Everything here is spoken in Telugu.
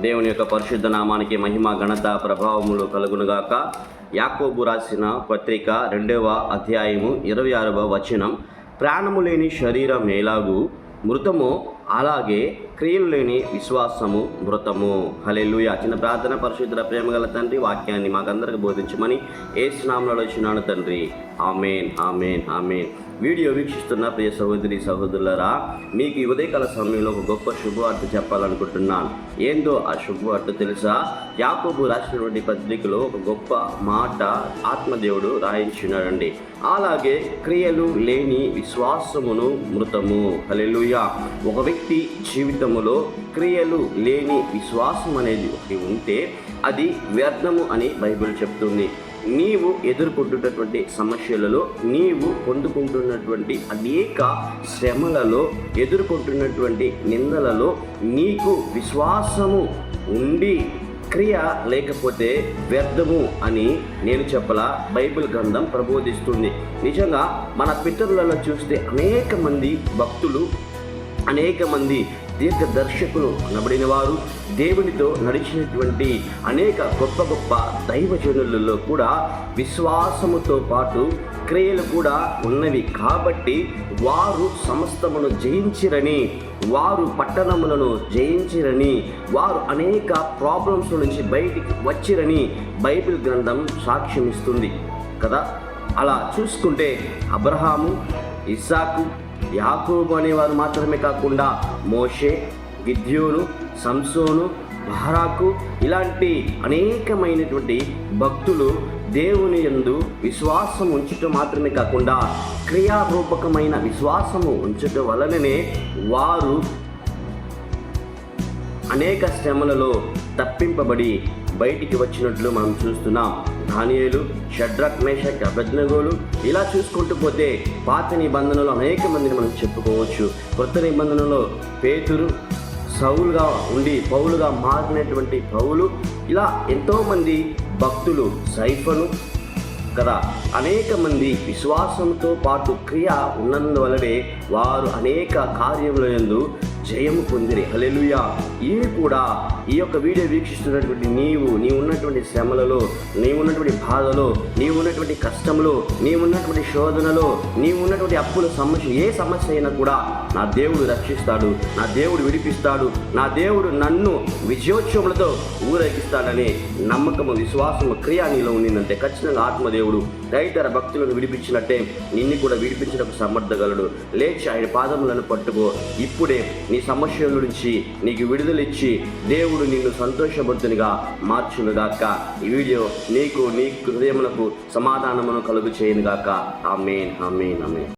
దేవుని యొక్క పరిశుద్ధ నామానికి మహిమ ఘనత ప్రభావములు కలుగునుగాక. యాకోబు రాసిన పత్రిక 2వ అధ్యాయము 26వ వచనం. ప్రాణము లేని శరీరం ఎలాగూ మృతము, అలాగే క్రియలు లేని విశ్వాసము మృతము. హల్లెలూయా. చిన్న ప్రార్థన. పరిశుద్ధ ప్రేమగల తండ్రి, వాక్యాన్ని మాకందరికి బోధించమని యేసు నామములో వచ్చినాను తండ్రి. ఆమేన్, ఆమేన్, ఆమేన్. వీడియో వీక్షిస్తున్న ప్రియ సహోదరి సహోదరులారా, మీకు ఈ ఉదయకాల సమయంలో ఒక గొప్ప శుభవార్త చెప్పాలనుకుంటున్నాను. ఏందో ఆ శుభవార్త తెలుసా? యాకోబు రాసినటువంటి పత్రికలో ఒక గొప్ప మాట ఆత్మదేవుడు రాయించినాడండి. అలాగే క్రియలు లేని విశ్వాసమును మృతము. హల్లెలూయా. ఒక వ్యక్తి జీవితంలో క్రియలు లేని విశ్వాసం అనేది ఒకటి ఉంటే అది వ్యర్థము అని బైబిల్ చెప్తుంది. నీవు ఎదుర్కొంటున్నటువంటి సమస్యలలో, నీవు పొందుకుంటున్నటువంటి అనేక శ్రమలలో, ఎదుర్కొంటున్నటువంటి నిందలలో నీకు విశ్వాసము ఉండి క్రియ లేకపోతే వ్యర్థము అని నేను చెప్పలా, బైబిల్ గ్రంథం ప్రబోధిస్తుంది. నిజంగా మన పితరులలో చూస్తే అనేక మంది భక్తులు, అనేక మంది దీర్ఘదర్శకులు అనబడిన వారు, దేవునితో నడిచినటువంటి అనేక గొప్ప గొప్ప దైవజనులలో కూడా విశ్వాసముతో పాటు క్రియలు కూడా ఉన్నవి. కాబట్టి వారు సమస్తమును జయించిరని, వారు పట్టణములను జయించిరని, వారు అనేక ప్రాబ్లమ్స్ నుంచి బయటికి వచ్చిరని బైబిల్ గ్రంథం సాక్ష్యం ఇస్తుంది కదా. అలా చూసుకుంటే అబ్రహాము, ఇస్సాకు, యాకోబు అనేవారు మాత్రమే కాకుండా మోషే, గిద్యోను, సంసోను, బారాకు ఇలాంటి అనేకమైనటువంటి భక్తులు దేవుని యందు విశ్వాసం ఉంచటం మాత్రమే కాకుండా క్రియారూపకమైన విశ్వాసము ఉంచటం వలననే వారు అనేక శ్రమలలో తప్పింపబడి బయటికి వచ్చినట్లు మనం చూస్తున్నాం. దానియేలు, షడ్రక్, మేషక్, అబేద్నెగోలు ఇలా చూసుకుంటూ పోతే పాత నిబంధనలో అనేక మందిని మనం చెప్పుకోవచ్చు. కొత్త నిబంధనలో పేతురు, సౌలుగా ఉండి పౌలుగా మారినటువంటి పౌలు, ఇలా ఎంతోమంది భక్తులు, సైఫను కదా, అనేక మంది విశ్వాసంతో పాటు క్రియ ఉన్నందువలనే వారు అనేక కార్యములందు జయము పొందిరి. హల్లెలూయా. ఇవి కూడా ఈ యొక్క వీడియో వీక్షిస్తున్నటువంటి నీవు ఉన్నటువంటి శ్రమలలో, ఉన్నటువంటి బాధలో, ఉన్నటువంటి కష్టంలో, ఉన్నటువంటి శోధనలో, ఉన్నటువంటి అప్పుల సమస్య, ఏ సమస్య అయినా కూడా నా దేవుడు రక్షిస్తాడు, నా దేవుడు విడిపిస్తాడు, నా దేవుడు నన్ను విజయోత్సవములతో ఊరేగిస్తాడనే నమ్మకము, విశ్వాసము, క్రియ నీలో ఉండిందంటే ఖచ్చితంగా ఆత్మదేవుడు తదితర భక్తులను విడిపించినట్టే నిన్ను కూడా విడిపించడానికి సమర్థగలడు. లేచి ఆయన పాదములను పట్టుకో. ఇప్పుడే నీ సమస్యల నుంచి నీకు విడుదలిచ్చి దేవుడు నిన్ను సంతోషభరితునిగా మార్చునుగాక. ఈ వీడియో నీకు, నీ హృదయములకు సమాధానమును కలుగు చేయనుగాక. ఆమేన్, ఆమేన్, ఆమేన్.